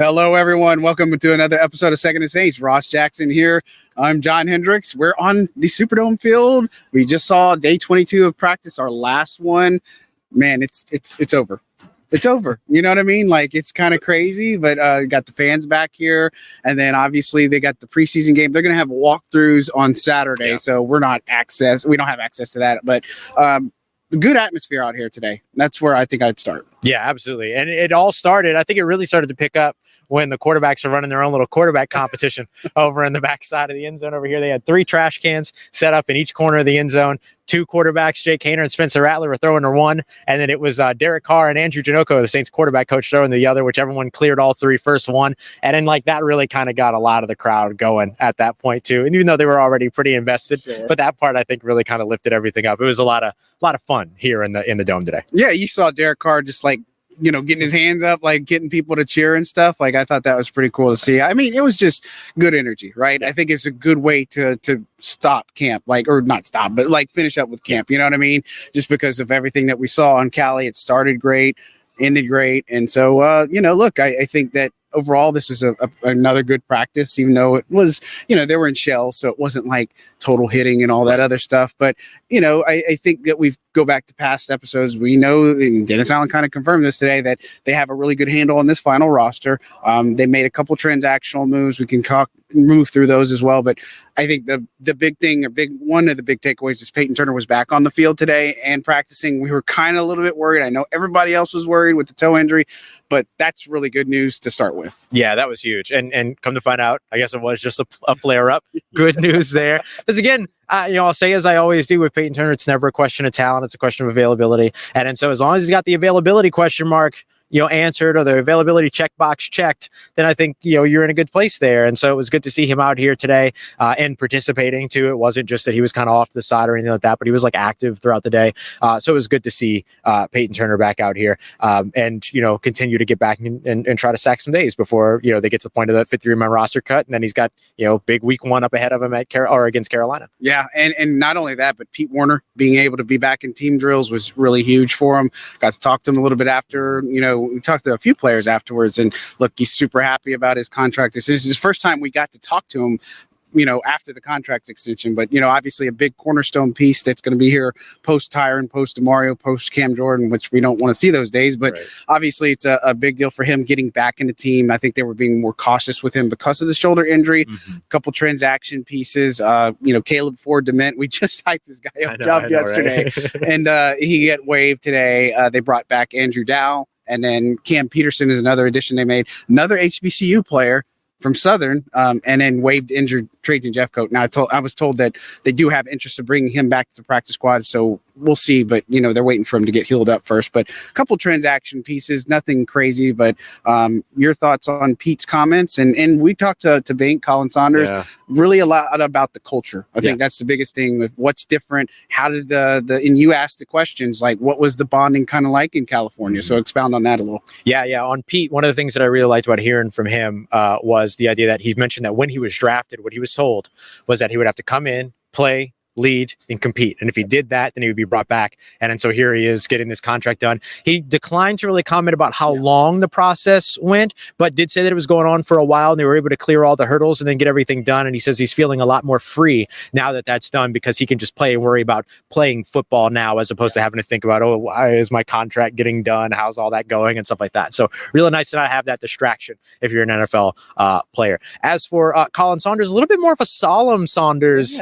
Hello, everyone. Welcome to another episode of Secondandsaints. Ross Jackson here. I'm John Hendricks. We're on the Superdome field. We just saw day 22 of practice, our last one. Man, it's over. It's over. You know what I mean? Like, it's kind of crazy, but got the fans back here. And then obviously they got the preseason game. They're going to have walkthroughs on Saturday. Yeah. So we don't have access to that, but good atmosphere out here today. That's where I think I'd start. Yeah, absolutely. And it all started, I think it really started to pick up when the quarterbacks are running their own little quarterback competition over in the backside of the end zone over here. They had 3 trash cans set up in each corner of the end zone. 2 quarterbacks, Jake Haener and Spencer Rattler, were throwing to one. And then it was Derek Carr and Andrew Janocko, the Saints quarterback coach, throwing the other, whichever one cleared all 3 first one. And then that really kind of got a lot of the crowd going at that point too. And even though they were already pretty invested, sure, but that part I think really kind of lifted everything up. It was a lot of fun here in the dome today. Yeah, you saw Derek Carr just getting his hands up, getting people to cheer and stuff. I thought that was pretty cool to see. I mean, it was just good energy, right? I think it's a good way to stop camp, or not stop, but finish up with camp. You know what I mean? Just because of everything that we saw on Cali, it started great, ended great. And so, look, I think that overall, this was another good practice, even though it was, they were in shells, so it wasn't total hitting and all that other stuff. But, I think that we go back to past episodes. We know, and Dennis Allen kind of confirmed this today, that they have a really good handle on this final roster. They made a couple transactional moves. We can move through those as well. But I think the big thing, one of the big takeaways is Peyton Turner was back on the field today and practicing. We were kind of a little bit worried. I know everybody else was worried with the toe injury, but that's really good news to start with. Yeah, that was huge. And come to find out, I guess it was just a flare up. Good news there. Because again, I'll say, as I always do with Peyton Turner, it's never a question of talent. It's a question of availability. And so as long as he's got the availability question mark answered, or the availability checkbox checked, then I think, you're in a good place there. And so it was good to see him out here today and participating too. It wasn't just that he was kind of off to the side or anything like that, but he was active throughout the day. So it was good to see Peyton Turner back out here and, continue to get back and try to sack some days before, they get to the point of that 53-man roster cut. And then he's got, big week 1 up ahead of him against Carolina. Yeah. And not only that, but Pete Warner being able to be back in team drills was really huge for him. Got to talk to him a little bit after, we talked to a few players afterwards, and look, he's super happy about his contract decision. It's the first time we got to talk to him, after the contract extension, but, obviously a big cornerstone piece that's going to be here post Tyron, post DeMario, post Cam Jordan, which we don't want to see those days, but right, obviously it's a big deal for him getting back in the team. I think they were being more cautious with him because of the shoulder injury. Mm-hmm. A couple transaction pieces, Caleb Ford Dement, we just hyped this guy up yesterday, right? And he got waived today. They brought back Andrew Dow, and then Cam Peterson is another addition they made, another HBCU player from Southern, and then waived injured Trajan Jeffcoat. Now I was told that they do have interest in bringing him back to the practice squad, so we'll see. But they're waiting for him to get healed up first. But a couple transaction pieces, nothing crazy. But your thoughts on Pete's comments, and we talked to Bank Colin Saunders, really a lot about the culture. I think that's the biggest thing with what's different. How did and you asked the questions what was the bonding kind of like in California? Mm-hmm. So expound on that a little. Yeah. On Pete, one of the things that I really liked about hearing from him was the idea that he mentioned that when he was drafted, what he was told was that he would have to come in, play, lead, and compete. And if he did that, then he would be brought back. And so here he is getting this contract done. He declined to really comment about how long the process went, but did say that it was going on for a while and they were able to clear all the hurdles and then get everything done. And he says he's feeling a lot more free now that that's done, because he can just play and worry about playing football now, as opposed to having to think about, why is my contract getting done? How's all that going? And stuff like that. So really nice to not have that distraction if you're an NFL player. As for Colin Saunders, a little bit more of a solemn Saunders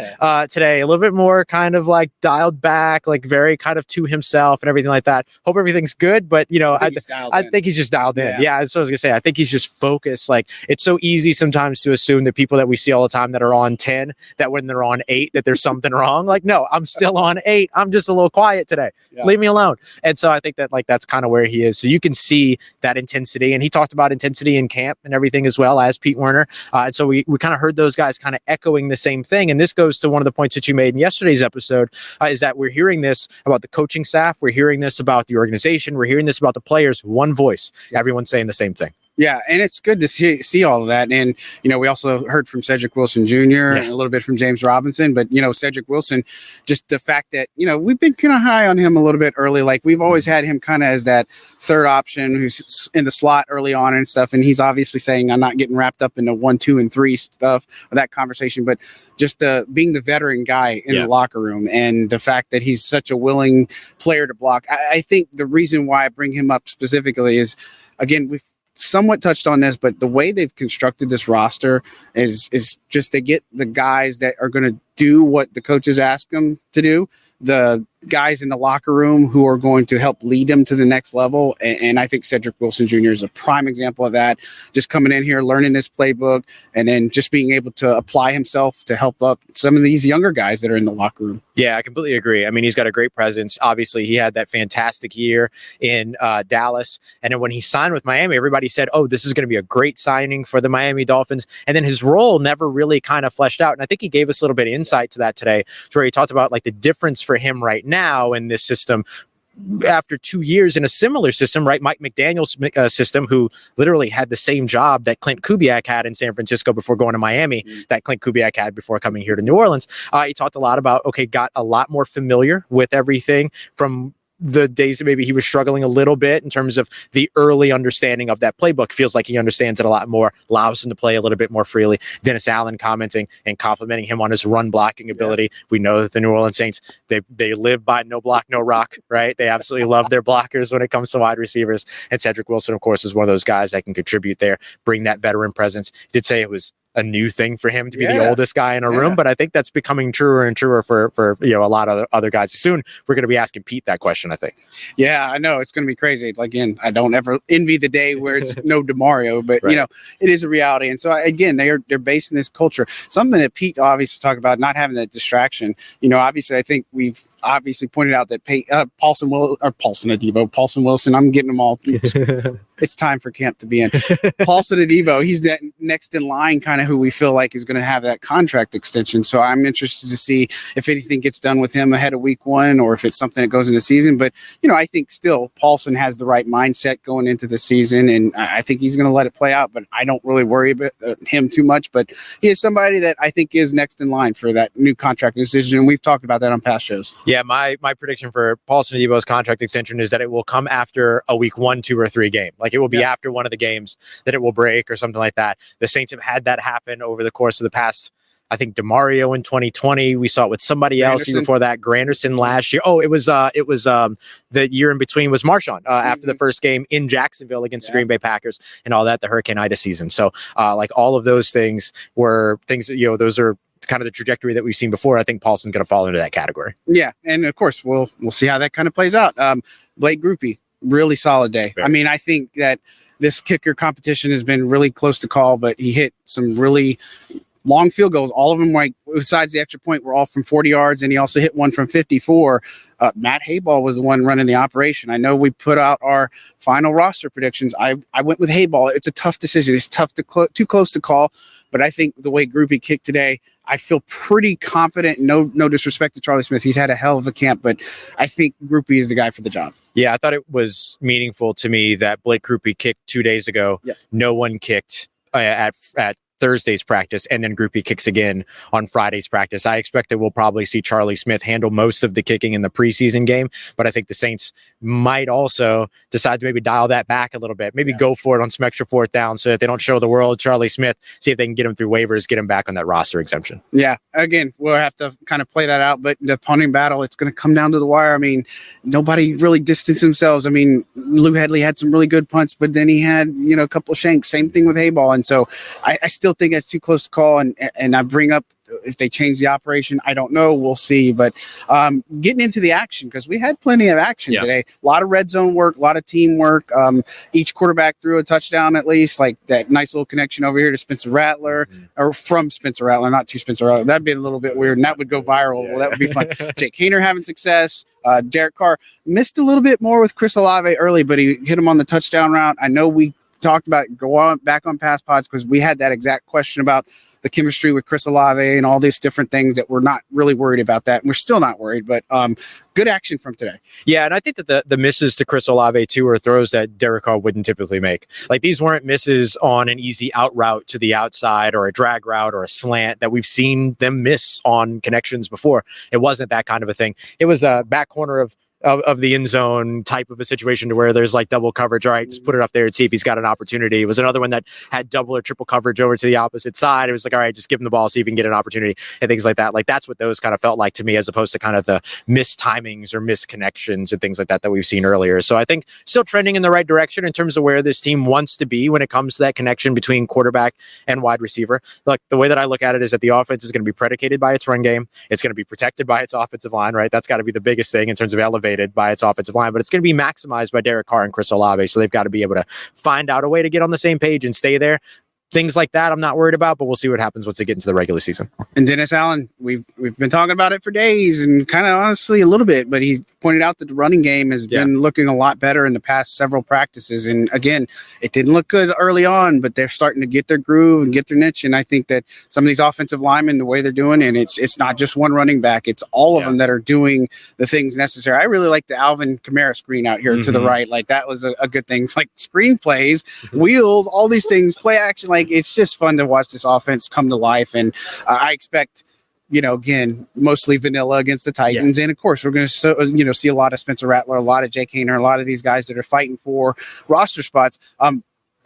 today, a little little bit more kind of like dialed back, like very kind of to himself and everything like that. Hope everything's good, but I think he's just dialed in. Yeah, that's what I was gonna say. I think he's just focused. Like, it's so easy sometimes to assume that people that we see all the time that are on 10, that when they're on 8, that there's something wrong. Like, no, I'm still on 8. I'm just a little quiet today. Yeah. Leave me alone. And so I think that, like, that's kind of where he is. So you can see that intensity, and he talked about intensity in camp and everything as well as Pete Werner. And so we kind of heard those guys kind of echoing the same thing. And this goes to one of the points that you made in yesterday's episode, is that we're hearing this about the coaching staff. We're hearing this about the organization. We're hearing this about the players. One voice. Everyone's saying the same thing. Yeah, and it's good to see all of that. And, we also heard from Cedric Wilson Jr. and a little bit from James Robinson. But, Cedric Wilson, just the fact that, we've been kind of high on him a little bit early. Like, we've always had him kind of as that third option who's in the slot early on and stuff. And he's obviously saying, I'm not getting wrapped up in the 1, 2, and 3 stuff or that conversation. But just being the veteran guy in the locker room, and the fact that he's such a willing player to block. I think the reason why I bring him up specifically is, again, we've somewhat touched on this, but the way they've constructed this roster is just to get the guys that are going to do what the coaches ask them to do, the guys in the locker room who are going to help lead them to the next level. And I think Cedric Wilson Jr. is a prime example of that. Just coming in here, learning this playbook, and then just being able to apply himself to help up some of these younger guys that are in the locker room. Yeah, I completely agree. I mean, he's got a great presence. Obviously, he had that fantastic year in Dallas. And then when he signed with Miami, everybody said, oh, this is going to be a great signing for the Miami Dolphins. And then his role never really kind of fleshed out. And I think he gave us a little bit of insight to that today, to where he talked about like the difference for him right now in this system after 2 years in a similar system, right? Mike McDaniel's system, who literally had the same job that Clint Kubiak had in San Francisco before going to Miami, that Clint Kubiak had before coming here to New Orleans. He talked a lot about, got a lot more familiar with everything from the days that maybe he was struggling a little bit in terms of the early understanding of that playbook. Feels like he understands it a lot more, allows him to play a little bit more freely. Dennis Allen commenting and complimenting him on his run blocking ability. We know that the New Orleans Saints, they live by no block, no rock, right? They absolutely love their blockers when it comes to wide receivers. And Cedric Wilson, of course, is one of those guys that can contribute there, bring that veteran presence. He did say it was a new thing for him to be the oldest guy in a room, but I think that's becoming truer and truer for a lot of other guys. Soon we're going to be asking Pete that question, I think. Yeah, I know it's going to be crazy. Again, I don't ever envy the day where it's no DeMario, but it is a reality. And so again, they're basing this culture, something that Pete obviously talked about, not having that distraction. Obviously, I think we've obviously pointed out that Paulson Wilson, I'm getting them all. It's time for camp to be in. Paulson Adebo, he's that next in line, kind of who we feel like is going to have that contract extension. So I'm interested to see if anything gets done with him ahead of week 1, or if it's something that goes into season. But, I think still Paulson has the right mindset going into the season, and I think he's going to let it play out. But I don't really worry about him too much. But he is somebody that I think is next in line for that new contract decision. And we've talked about that on past shows. Yeah, my prediction for Paulson Adebo's contract extension is that it will come after a week 1, 2, or 3 game. Like, it will be after one of the games that it will break or something like that. The Saints have had that happen over the course of the past. I think DeMario in 2020, we saw it with somebody else before that. Granderson last year. Oh, it was the year in between was Marshawn after the first game in Jacksonville against the Green Bay Packers and all that, the Hurricane Ida season. So like all of those things were things that, those are kind of the trajectory that we've seen before. I think Paulson's going to fall into that category. Yeah. And of course, we'll see how that kind of plays out. Blake Grupe, really solid day. I mean, I think that this kicker competition has been really close to call, but he hit some really long field goals. All of them, like besides the extra point, were all from 40 yards, and he also hit one from 54. Matt Hayball was the one running the operation. I know we put out our final roster predictions. I went with Hayball. It's a tough decision. It's tough too close to call, but I think the way Grupe kicked today, I feel pretty confident. No disrespect to Charlie Smith. He's had a hell of a camp, but I think Grupe is the guy for the job. Yeah, I thought it was meaningful to me that Blake Grupe kicked 2 days ago. Yeah. No one kicked at Thursday's practice, and then Grupe kicks again on Friday's practice. I expect that we'll probably see Charlie Smith handle most of the kicking in the preseason game, but I think the Saints might also decide to maybe dial that back a little bit, maybe go for it on some extra 4th down so that they don't show the world Charlie Smith, see if they can get him through waivers, get him back on that roster exemption. Yeah, again, we'll have to kind of play that out, but the punting battle, it's going to come down to the wire. I mean, nobody really distanced themselves. I mean, Lou Hedley had some really good punts, but then he had, a couple of shanks, same thing with Hayball. And so I still still think it's too close to call. And I bring up if they change the operation, I don't know. We'll see. But getting into the action, because we had plenty of action today. A lot of red zone work, a lot of teamwork. Each quarterback threw a touchdown at least, like that nice little connection over here to Spencer Rattler, or from Spencer Rattler, not to Spencer Rattler. That'd be a little bit weird, and that would go viral. Well, that would be fun. Jake Hayner having success. Derek Carr missed a little bit more with Chris Olave early, but he hit him on the touchdown route. I know we talked about back on past pods because we had that exact question about the chemistry with Chris Olave and all these different things that we're not really worried about that. And we're still not worried, but good action from today. Yeah, and I think that the misses to Chris Olave too are throws that Derek Carr wouldn't typically make. Like these weren't misses on an easy out route to the outside or a drag route or a slant that we've seen them miss on connections before. It wasn't that kind of a thing. It was a back corner of the end zone type of a situation to where there's like double coverage. All right, just put it up there and see if he's got an opportunity. It was another one that had double or triple coverage over to the opposite side. It was like, all right, just give him the ball, see if he can get an opportunity and things like that. Like that's what those kind of felt like to me, as opposed to kind of the missed timings or misconnections and things like that we've seen earlier. So I think still trending in the right direction in terms of where this team wants to be when it comes to that connection between quarterback and wide receiver. Like the way that I look at it is that the offense is going to be predicated by its run game. It's going to be protected by its offensive line, right? That's got to be the biggest thing in terms of elevated by its offensive line, but it's going to be maximized by Derek Carr and Chris Olave. So they've got to be able to find out a way to get on the same page and stay there. Things like that I'm not worried about, but we'll see what happens once they get into the regular season. And Dennis Allen, we've been talking about it for days and kind of honestly a little bit, but he pointed out that the running game has been looking a lot better in the past several practices. And again, it didn't look good early on, but they're starting to get their groove and get their niche. And I think that some of these offensive linemen, the way they're doing, and it's not just one running back, it's all of them that are doing the things necessary. I really like the Alvin Kamara screen out here to the right. Like that was a good thing. It's like screen plays, wheels, all these things, play action. Like it's just fun to watch this offense come to life. And I expect, again, mostly vanilla against the Titans. And of course, we're going to, see a lot of Spencer Rattler, a lot of Jake Hayner, a lot of these guys that are fighting for roster spots.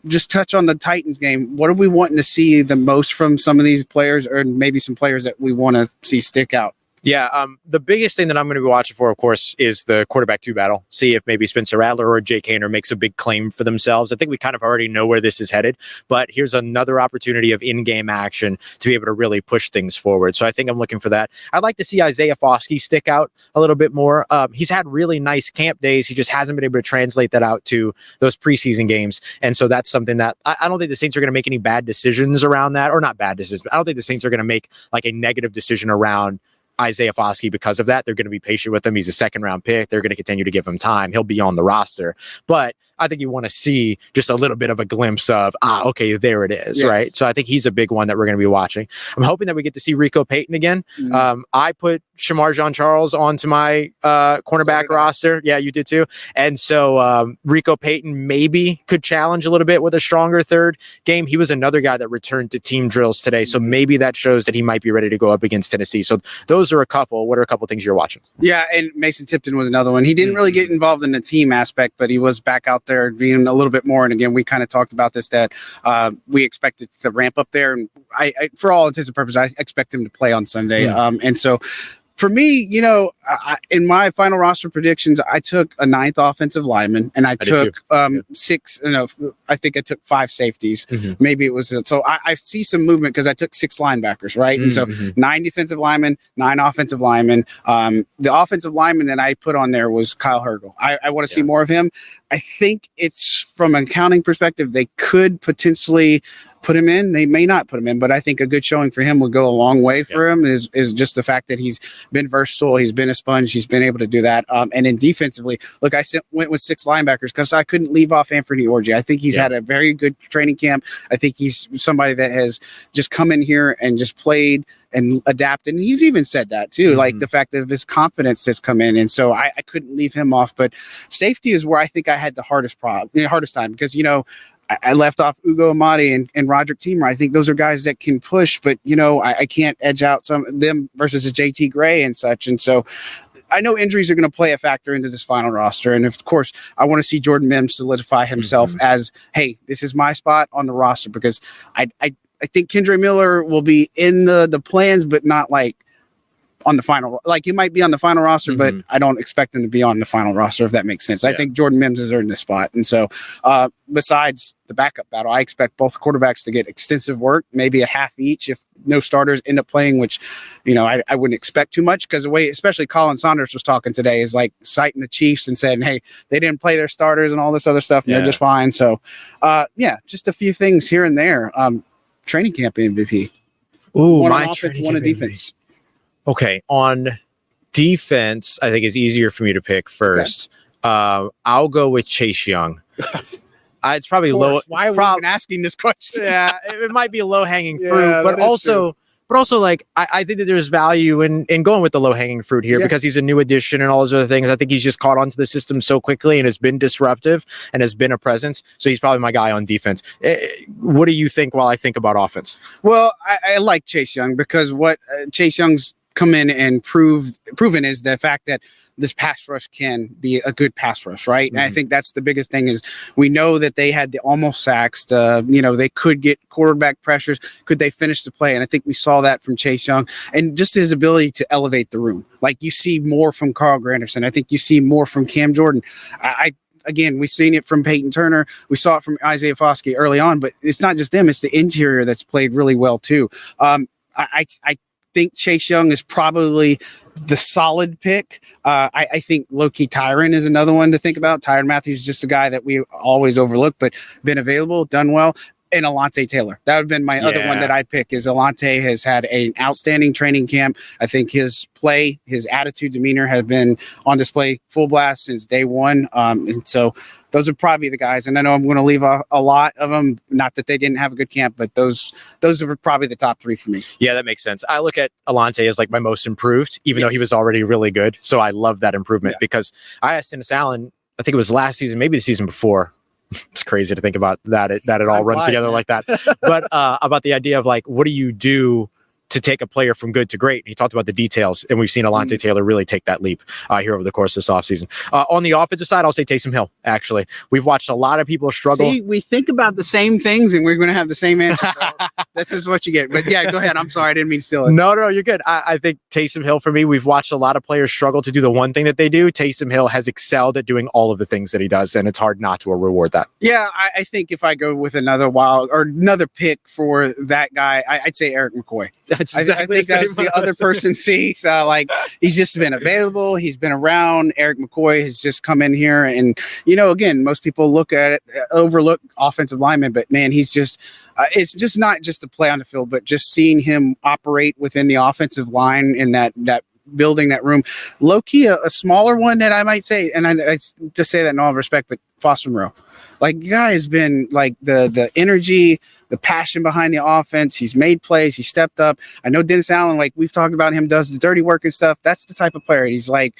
Just touch on the Titans game. What are we wanting to see the most from some of these players, or maybe some players that we want to see stick out? Yeah, the biggest thing that I'm going to be watching for, of course, is the quarterback 2 battle. See if maybe Spencer Rattler or Jake Hayner makes a big claim for themselves. I think we kind of already know where this is headed, but here's another opportunity of in-game action to be able to really push things forward. So I think I'm looking for that. I'd like to see Isaiah Foskey stick out a little bit more. He's had really nice camp days. He just hasn't been able to translate that out to those preseason games. And so that's something that I don't think the Saints are going to make any bad decisions around that, or not bad decisions, but I don't think the Saints are going to make like a negative decision around Isaiah Foskey because of that. They're going to be patient with him. He's a second-round pick. They're going to continue to give him time. He'll be on the roster. But I think you want to see just a little bit of a glimpse of, okay, there it is, right? So I think he's a big one that we're going to be watching. I'm hoping that we get to see Rico Payton again. I put Shamar Jean-Charles onto my cornerback roster. Yeah, you did too. And so Rico Payton maybe could challenge a little bit with a stronger third game. He was another guy that returned to team drills today. So maybe that shows that he might be ready to go up against Tennessee. So those are a couple. What are a couple things you're watching? Yeah, and Mason Tipton was another one. He didn't really get involved in the team aspect, but he was back out there being a little bit more. And again, we kind of talked about this, that we expected to ramp up there. And I for all intents and purposes, I expect him to play on Sunday. And so for me, in my final roster predictions, I took a 9th offensive lineman, and I took 6. I think I took 5 safeties. Maybe it was so. I see some movement because I took 6 linebackers, right? And so 9 defensive linemen, 9 offensive linemen. The offensive lineman that I put on there was Kyle Hergel. I want to see more of him. I think it's from an accounting perspective, they could potentially put him in. They may not put him in, but I think a good showing for him will go a long way for him is just the fact that he's been versatile. He's been a sponge. He's been able to do that. And then defensively, look, I went with 6 linebackers because I couldn't leave off Anthony Orji. I think he's had a very good training camp. I think he's somebody that has just come in here and just played and adapted. And he's even said that too, like the fact that his confidence has come in. And so I couldn't leave him off, but safety is where I think I had the hardest time because, I left off Ugo Amadi and Roderick Teamer. I think those are guys that can push, but I can't edge out some of them versus a JT Gray and such. And so I know injuries are going to play a factor into this final roster. And of course, I want to see Jordan Mims solidify himself as, hey, this is my spot on the roster, because I think Kendre Miller will be in the plans, but not like on the final. Like, he might be on the final roster, but I don't expect him to be on the final roster, if that makes sense. I think Jordan Mims is earned this spot. And so besides the backup battle, I expect both quarterbacks to get extensive work, maybe a half each if no starters end up playing, which, you know, I wouldn't expect too much, because the way, especially Colin Saunders was talking today, is like citing the Chiefs and saying, hey, they didn't play their starters and all this other stuff, and they're just fine. So, just a few things here and there. Training camp MVP. Ooh, one my on offense, one on defense. Okay, on defense, I think it's easier for me to pick first. Okay. I'll go with Chase Young. It's probably low. Why are we even asking this question? Yeah, it might be a low hanging fruit, but also like I think that there's value in going with the low hanging fruit here because he's a new addition and all those other things. I think he's just caught onto the system so quickly and has been disruptive and has been a presence. So he's probably my guy on defense. What do you think while I think about offense? Well, I like Chase Young because what Chase Young's come in and proven is the fact that this pass rush can be a good pass rush, right? And I think that's the biggest thing is we know that they had the almost sacks. They could get quarterback pressures. Could they finish the play? And I think we saw that from Chase Young and just his ability to elevate the room. Like, you see more from Carl Granderson. I think you see more from Cam Jordan. Again, we've seen it from Peyton Turner. We saw it from Isaiah Foskey early on, but it's not just them. It's the interior that's played really well too. I think Chase Young is probably the solid pick. I think low-key Tyron is another one to think about. Tyron Matthews is just a guy that we always overlook, but been available, done well. And Alontae Taylor. That would have been my other one that I'd pick, is Alontae has had an outstanding training camp. I think his play, his attitude, demeanor has been on display full blast since day one. And so those are probably the guys. And I know I'm going to leave a lot of them. Not that they didn't have a good camp, but those are probably the top three for me. Yeah, that makes sense. I look at Alontae as like my most improved, even though he was already really good. So I love that improvement because I asked Dennis Allen, I think it was last season, maybe the season before. It's crazy to think about that it all runs together like that. But about the idea of like, what do you do to take a player from good to great? He talked about the details, and we've seen Alontae Taylor really take that leap here over the course of this offseason. On the offensive side, I'll say Taysom Hill, actually. We've watched a lot of people struggle. See, we think about the same things, and we're going to have the same answer. So this is what you get. But yeah, go ahead. I'm sorry. I didn't mean to steal it. No, you're good. I think Taysom Hill, for me, we've watched a lot of players struggle to do the one thing that they do. Taysom Hill has excelled at doing all of the things that he does, and it's hard not to reward that. Yeah, I think if I go with another pick for that guy, I'd say Eric McCoy. That's exactly I think that's the other person sees. He's just been available. He's been around. Eric McCoy has just come in here, and again, most people overlook offensive linemen, but man, he's just. It's just not just the play on the field, but just seeing him operate within the offensive line in that building, that room. Low key, a smaller one that I might say, and I just say that in all respect, but Foster Moreau, like, guy has been like the energy, the passion behind the offense. He's made plays. He stepped up. I know Dennis Allen, like we've talked about him, does the dirty work and stuff. That's the type of player. He's like,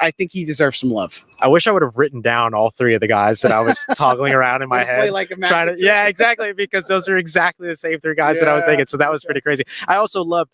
I think he deserves some love. I wish I would have written down all three of the guys that I was toggling around in my head. Yeah, exactly, because those are exactly the same three guys that I was thinking. So that was pretty crazy. I also love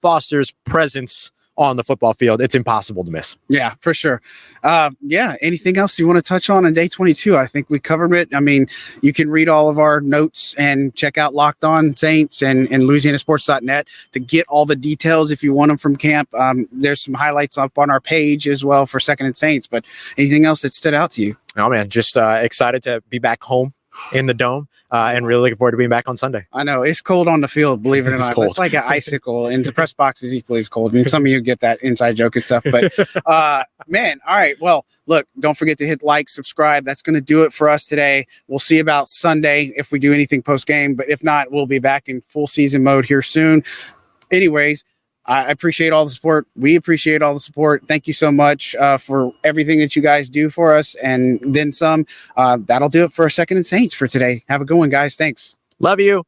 Foster's presence on the football field. It's impossible to miss. Yeah, for sure. Anything else you want to touch on day 22? I think we covered it. I mean, you can read all of our notes and check out Locked On Saints and LouisianaSports.net to get all the details if you want them from camp. There's some highlights up on our page as well for Second and Saints. But anything else that stood out to you? Oh, man, just excited to be back home in the dome and really looking forward to being back on Sunday. I know it's cold on the field, believe it or not. It's like an icicle, and the press box is equally as cold. I mean, some of you get that inside joke and stuff, but man, all right. Well, look, don't forget to hit like, subscribe. That's going to do it for us today. We'll see about Sunday if we do anything post game, but if not, we'll be back in full season mode here soon. Anyways, I appreciate all the support. We appreciate all the support. Thank you so much for everything that you guys do for us, and then some. That'll do it for Second and Saints for today. Have a good one, guys. Thanks. Love you.